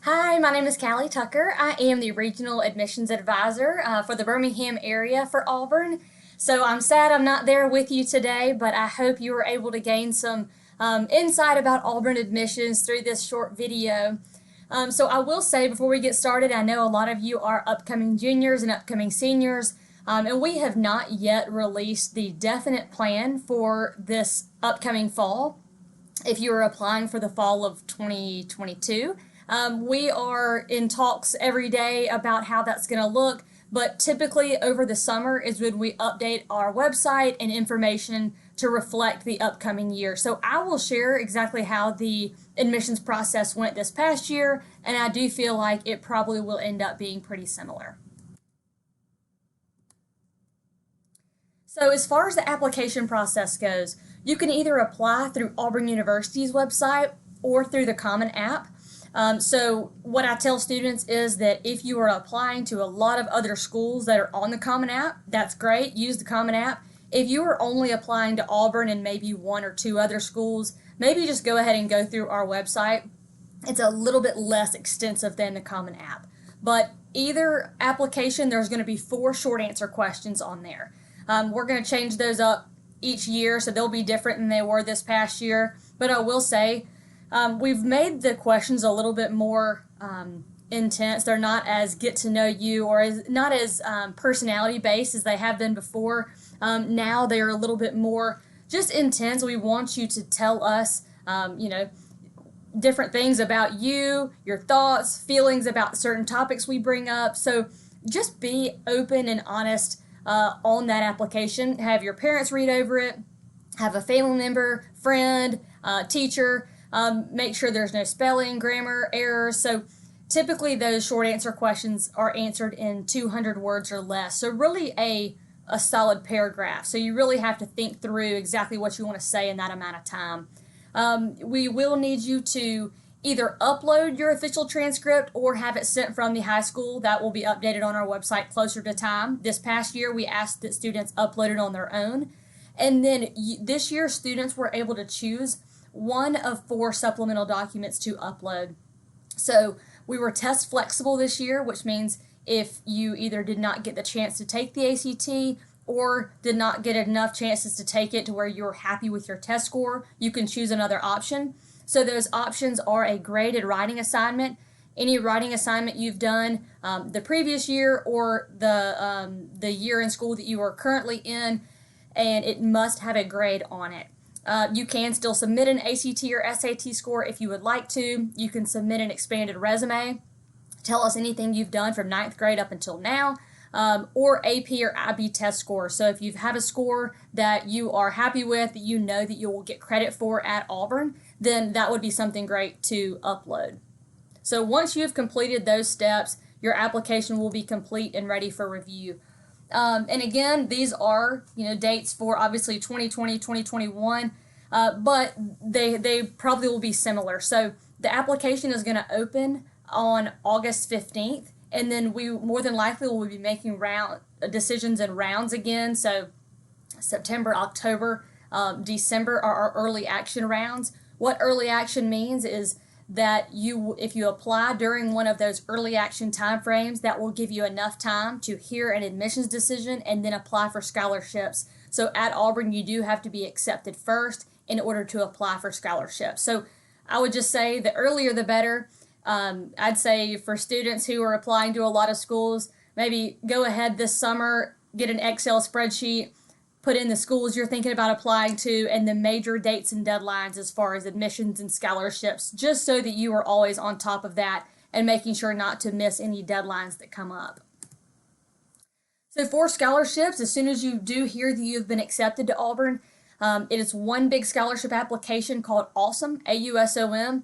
Hi, my name is Callie Tucker. I am the Regional Admissions Advisor for the Birmingham area for Auburn. So I'm sad I'm not there with you today, but I hope you were able to gain some insight about Auburn admissions through this short video. So I will say before we get started, I know a lot of you are upcoming juniors and upcoming seniors, and we have not yet released the definite plan for this upcoming fall. If you are applying for the fall of 2022, we are in talks every day about how that's going to look, but typically over the summer is when we update our website and information to reflect the upcoming year. So I will share exactly how the admissions process went this past year, and I do feel like it probably will end up being pretty similar. So as far as the application process goes, you can either apply through Auburn University's website or through the Common App. So what I tell students is that if you are applying to a lot of other schools that are on the Common App, that's great, use the Common App. If you are only applying to Auburn and maybe one or two other schools, maybe just go ahead and go through our website. It's a little bit less extensive than the Common App. But either application, there's going to be 4 short answer questions on there. We're going to change those up each year, so they'll be different than they were this past year. But I will say, we've made the questions a little bit more intense. They're not as get to know you or not as personality based as they have been before. Now they're a little bit more just intense. We want you to tell us, different things about you, your thoughts, feelings about certain topics we bring up. So just be open and honest on that application. Have your parents read over it. Have a family member, friend, teacher. Make sure there's no spelling, grammar errors. So typically those short answer questions are answered in 200 words or less. So really a solid paragraph. So you really have to think through exactly what you want to say in that amount of time. We will need you to either upload your official transcript or have it sent from the high school. That will be updated on our website closer to time. This past year, we asked that students upload it on their own. And then this year, students were able to choose one of 4 supplemental documents to upload. So we were test flexible this year, which means if you either did not get the chance to take the ACT or did not get enough chances to take it to where you're happy with your test score, you can choose another option. So those options are a graded writing assignment, any writing assignment you've done the previous year or the year in school that you are currently in, and it must have a grade on it. You can still submit an ACT or SAT score if you would like to. You can submit an expanded resume. Tell us anything you've done from 9th grade up until now, or AP or IB test score. So if you have a score that you are happy with, that you know that you will get credit for at Auburn, then that would be something great to upload. So once you've completed those steps, your application will be complete and ready for review. And again, these are dates for obviously 2020, 2021, but they probably will be similar. So the application is going to open on August 15th, and then we more than likely will be making decisions in rounds again. So September, October, December are our early action rounds. What early action means is that if you apply during one of those early action timeframes, that will give you enough time to hear an admissions decision and then apply for scholarships. So at Auburn, you do have to be accepted first in order to apply for scholarships. So I would just say the earlier the better. I'd say for students who are applying to a lot of schools, maybe go ahead this summer, get an Excel spreadsheet, put in the schools you're thinking about applying to and the major dates and deadlines as far as admissions and scholarships, just so that you are always on top of that and making sure not to miss any deadlines that come up. So for scholarships, as soon as you do hear that you've been accepted to Auburn, it is one big scholarship application called AUSOM, AUSOM.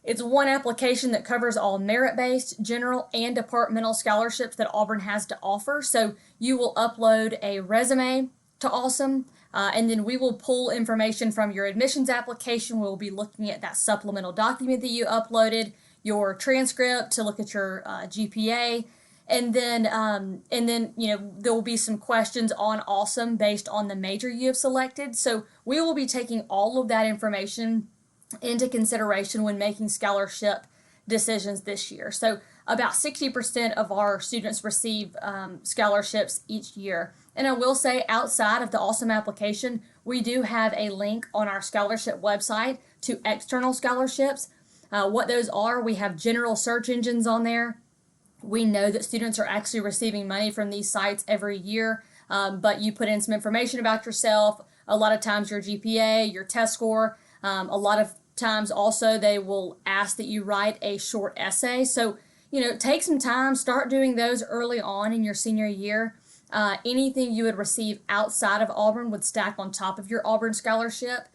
It's one application that covers all merit-based, general, and departmental scholarships that Auburn has to offer. So you will upload a resume to AUSOM, and then we will pull information from your admissions application. We'll be looking at that supplemental document that you uploaded, your transcript to look at your GPA, and then there will be some questions on AUSOM based on the major you have selected. So we will be taking all of that information into consideration when making scholarship decisions this year. So about 60% of our students receive scholarships each year. And I will say, outside of the Awesome application, we do have a link on our scholarship website to external scholarships. What those are, we have general search engines on there. We know that students are actually receiving money from these sites every year, but you put in some information about yourself, a lot of times your GPA, your test score. A lot of times also they will ask that you write a short essay. So, take some time, start doing those early on in your senior year. Anything you would receive outside of Auburn would stack on top of your Auburn scholarship.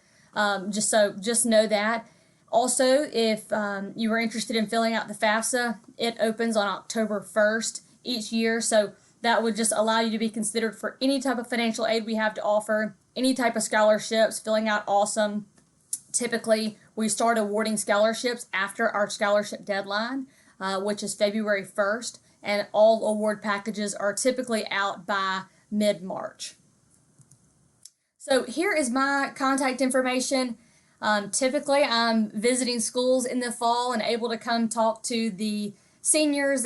Just know that. Also, if you are interested in filling out the FAFSA, it opens on October 1st each year. So that would just allow you to be considered for any type of financial aid we have to offer, any type of scholarships, filling out Awesome. Typically, we start awarding scholarships after our scholarship deadline, which is February 1st, and all award packages are typically out by mid-March. So here is my contact information. Typically, I'm visiting schools in the fall and able to come talk to the seniors.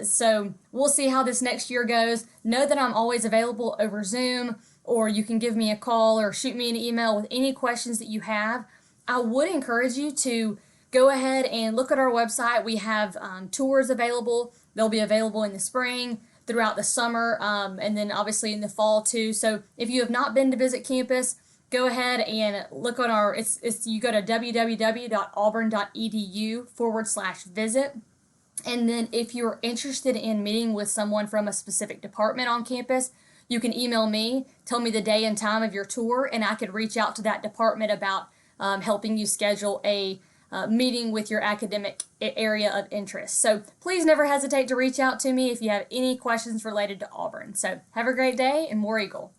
So we'll see how this next year goes. Know that I'm always available over Zoom, or you can give me a call or shoot me an email with any questions that you have. I would encourage you to go ahead and look at our website. We have tours available. They'll be available in the spring, throughout the summer, and then obviously in the fall too. So if you have not been to visit campus, go ahead and look on our, you go to www.auburn.edu/visit. And then if you're interested in meeting with someone from a specific department on campus, you can email me, tell me the day and time of your tour, and I could reach out to that department about helping you schedule a meeting with your academic area of interest. So please never hesitate to reach out to me if you have any questions related to Auburn. So have a great day, and War Eagle.